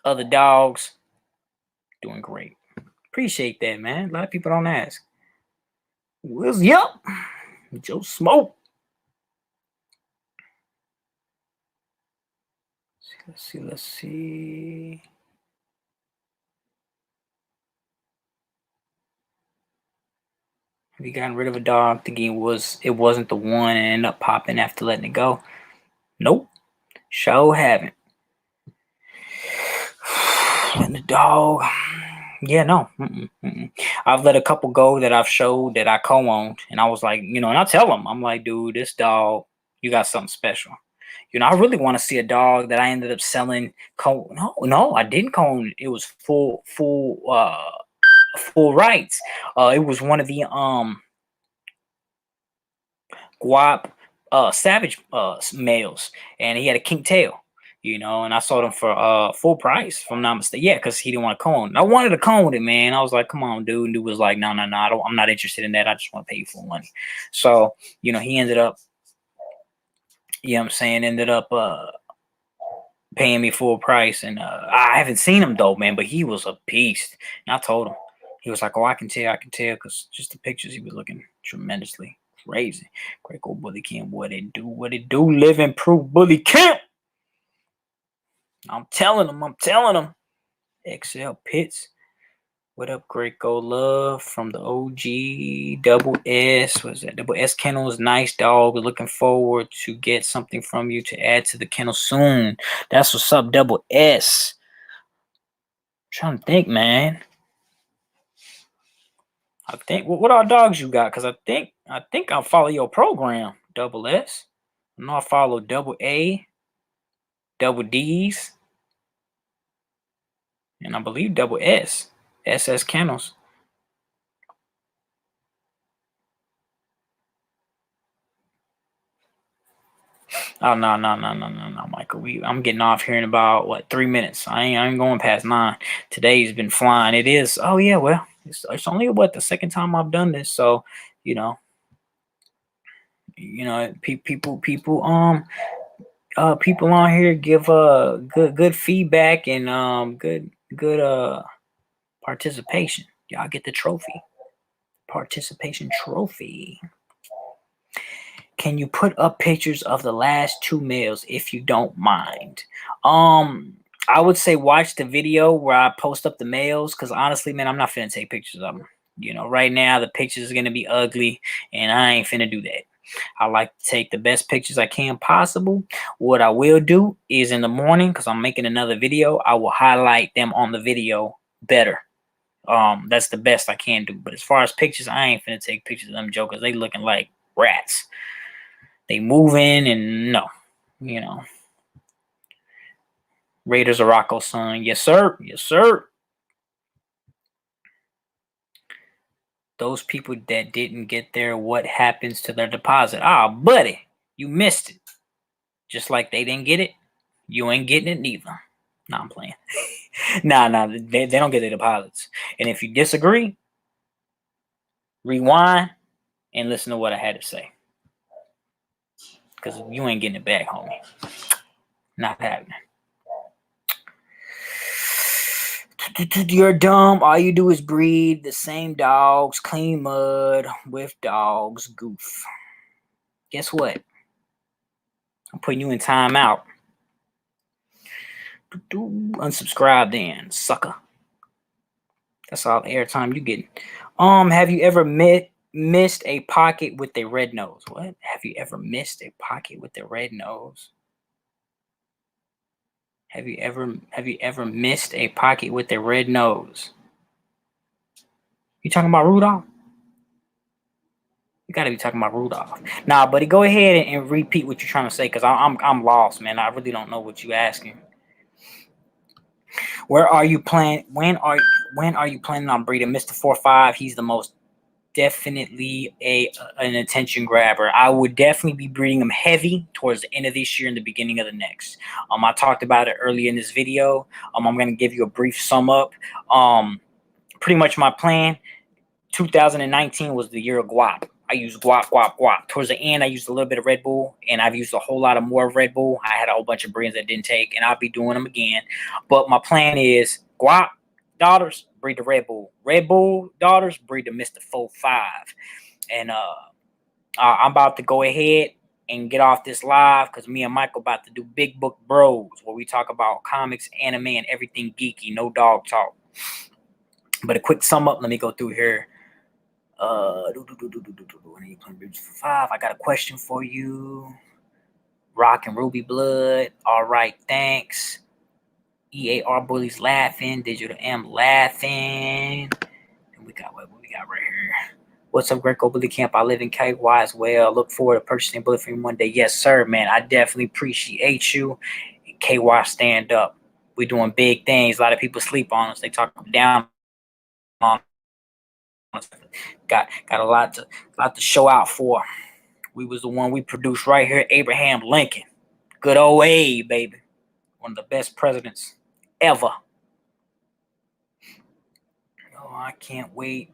Speaker 1: other dogs. Doing great. Appreciate that, man. A lot of people don't ask. Yup. Joe Smoke. Let's see. Have you gotten rid of a dog thinking it wasn't the one and ended up popping after letting it go? Nope. Sure haven't. And the dog. Yeah, no. I've let a couple go that I've showed that I co-owned, and I was like, and I tell them, I'm like, dude, this dog, you got something special. I really want to see a dog that I ended up selling. No, I didn't co-own it. It was full rights. It was one of the Guap Savage males, and he had a kink tail. And I sold him for full price, if I'm not mistaken. Yeah, because he didn't want to cone. And I wanted to cone it, man. I was like, come on, dude. And dude was like, no, I'm not interested in that. I just want to pay you full money. So, he ended up, ended up paying me full price. And I haven't seen him though, man, but he was a beast. And I told him, he was like, oh, I can tell, because just the pictures, he was looking tremendously crazy. Great old Bully Camp, what it do, living proof Bully Camp. I'm telling him. XL Pits. What up, Greco Love from the OG Double S? What is that? Double S Kennels, nice dog. We're looking forward to get something from you to add to the kennel soon. That's what's up, Double S. I'm trying to think, man. I think what all dogs you got? Because I think I'll follow your program, Double S. I know I follow Double A, Double D's, and I believe Double S, SS Kennels. Oh no, Michael. I'm getting off here in about 3 minutes. I ain't going past 9. Today's been flying. It is. Oh yeah, well, it's only the second time I've done this, so people people on here give good feedback and Good participation. Y'all get the trophy. Participation trophy. Can you put up pictures of the last 2 males if you don't mind? I would say watch the video where I post up the males, because honestly, man, I'm not finna take pictures of them. You know, right now the pictures are gonna be ugly, and I ain't finna do that. I like to take the best pictures I can possible. What I will do is in the morning, because I'm making another video, I will highlight them on the video better. That's the best I can do. But as far as pictures, I ain't finna take pictures of them jokers. They looking like rats. They moving and no, you know. Raiders of Rocco, son. Yes, sir. Yes, sir. Those people that didn't get there, what happens to their deposit? Ah, buddy, you missed it. Just like they didn't get it, you ain't getting it neither. Nah, I'm playing. nah, they don't get their deposits. And if you disagree, rewind and listen to what I had to say. Because you ain't getting it back, homie. Not happening. You're dumb. All you do is breed the same dogs, clean mud with dogs, goof. Guess what? I'm putting you in timeout. Unsubscribe then, sucker. That's all the airtime you getting. Have you ever missed a pocket with a red nose? What? Have you ever missed a pocket with a red nose? Have you ever missed a pocket with a red nose? You talking about Rudolph? You gotta be talking about Rudolph. Nah, buddy, go ahead and repeat what you're trying to say, because I'm lost, man. I really don't know what you're asking. Where are you planning? When are you planning on breeding Mr. 4-5? He's the most definitely an attention grabber. I would definitely be breeding him heavy towards the end of this year and the beginning of the next. I talked about it earlier in this video. I'm gonna give you a brief sum up. Pretty much my plan. 2019 was the year of guap. I used guap. Towards the end, I used a little bit of Red Bull, and I've used a whole lot of more Red Bull. I had a whole bunch of breeds that didn't take, and I'll be doing them again. But my plan is guap daughters, breed the Red Bull. Red Bull daughters, breed the Mr. 4-5. And I'm about to go ahead and get off this live, because me and Michael about to do Big Book Bros, where we talk about comics, anime, and everything geeky. No dog talk. But a quick sum up, let me go through here. I got a question for you. Rock and Ruby Blood. All right, thanks. EAR Bullies laughing. Digital M laughing. And we got what we got right here. What's up, Greco Bully Camp? I live in KY as well. Look forward to purchasing a bullet from you one day. Yes, sir, man. I definitely appreciate you. KY stand up. We're doing big things. A lot of people sleep on us. They talk down on us. Got a lot to show out for. We was the one we produced right here, Abraham Lincoln. Good old Abe, baby. One of the best presidents ever. Oh, I can't wait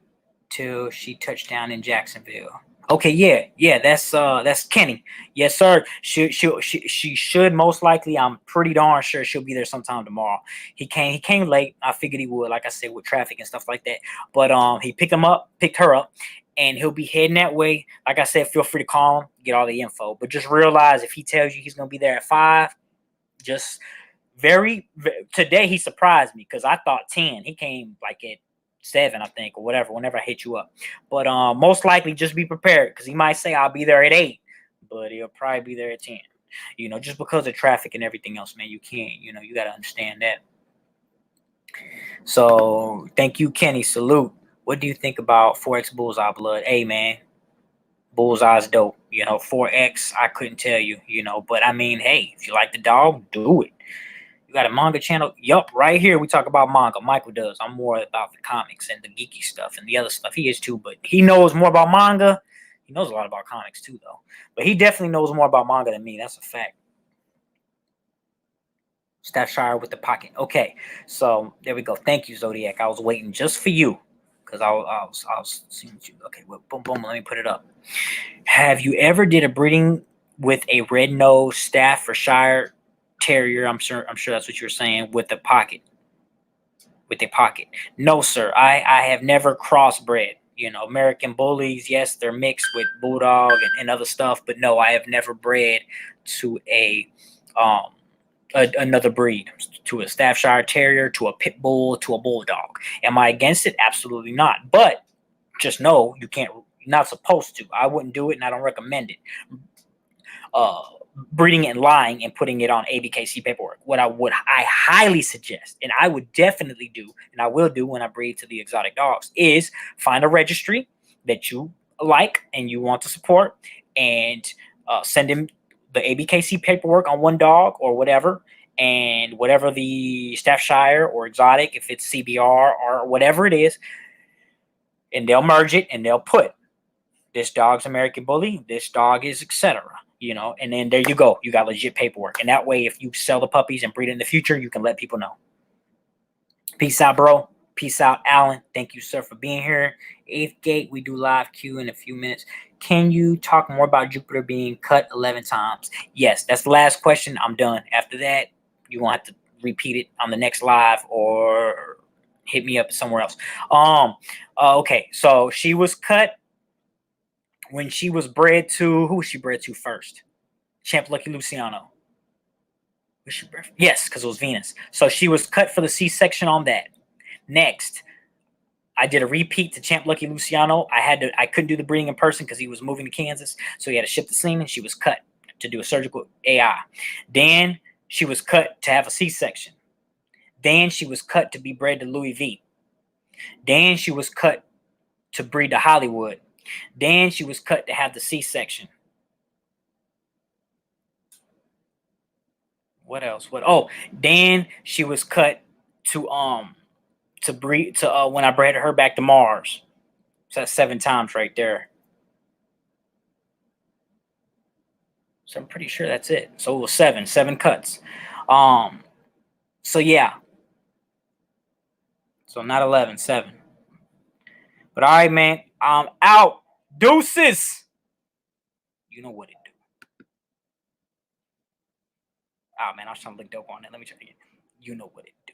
Speaker 1: till she touched down in Jacksonville. Okay, yeah, that's Kenny. Yes, sir. She should most likely. I'm pretty darn sure she'll be there sometime tomorrow. He came late. I figured he would, like I said, with traffic and stuff like that. But he picked her up, and he'll be heading that way. Like I said, feel free to call him, get all the info. But just realize if he tells you he's gonna be there at 5, just today he surprised me, because I thought 10. He came like at 7, I think, or whatever, whenever I hit you up. But most likely just be prepared, because he might say I'll be there at 8, but he'll probably be there at 10. Just because of traffic and everything else, man. You can't, you got to understand that. So thank you, Kenny. Salute. What do you think about 4X Bullseye Blood? Hey, man, Bullseye's dope. 4X, I couldn't tell you, but I mean, hey, if you like the dog, do it. You got a manga channel? Yup, right here we talk about manga. Michael does. I'm more about the comics and the geeky stuff and the other stuff. He is too, but he knows more about manga. He knows a lot about comics too, though. But he definitely knows more about manga than me. That's a fact. Staffshire with the pocket. Okay, so there we go. Thank you, Zodiac. I was waiting just for you, because I was seeing what you. Okay, well, boom. Let me put it up. Have you ever did a breeding with a red-nosed Staffordshire Terrier? I'm sure that's what you're saying, with the pocket. with a pocket. No, sir. I have never crossbred. You know, American bullies, yes, they're mixed with bulldog and other stuff, but no, I have never bred to um another breed, to a Staffordshire Terrier, to a pit bull, to a bulldog. Am I against it? Absolutely not. But just know you can't. You're not supposed to. I wouldn't do it, and I don't recommend it. uh, Breeding and lying and putting it on ABKC paperwork. What I highly suggest, and I would definitely do, and I will do when I breed to the exotic dogs, is find a registry that you like and you want to support, and send him the ABKC paperwork on one dog or whatever, and whatever the Staffordshire or exotic, if it's CBR or whatever it is, and they'll merge it and they'll put this dog's American Bully, this dog is etc. You know, and then there you go. You got legit paperwork. And that way, if you sell the puppies and breed in the future, you can let people know. Peace out, bro. Peace out, Alan. Thank you, sir, for being here. 8th Gate, we do live Q in a few minutes. Can you talk more about Jupiter being cut 11 times? Yes, that's the last question. I'm done. After that, you're going to have to repeat it on the next live or hit me up somewhere else. Okay, so she was cut when she was bred to, who was she bred to first? Champ Lucky Luciano. Was she bred? Yes, because it was Venus. So she was cut for the C-section on that. Next, I did a repeat to Champ Lucky Luciano. I couldn't do the breeding in person because he was moving to Kansas, so he had to ship the semen. She was cut to do a surgical AI. Then she was cut to have a C-section. Then she was cut to be bred to Louis V. Then she was cut to breed to Hollywood. Then she was cut to have the C-section. What else? Then she was cut to breed to when I bred her back to Mars. So that's 7 times right there. So I'm pretty sure that's it. So it was 7 cuts. So yeah. So not 11, 7. But all right, man. I'm out. Deuces. You know what it do. Oh man, I was trying to look dope on it. Let me try again. You know what it do.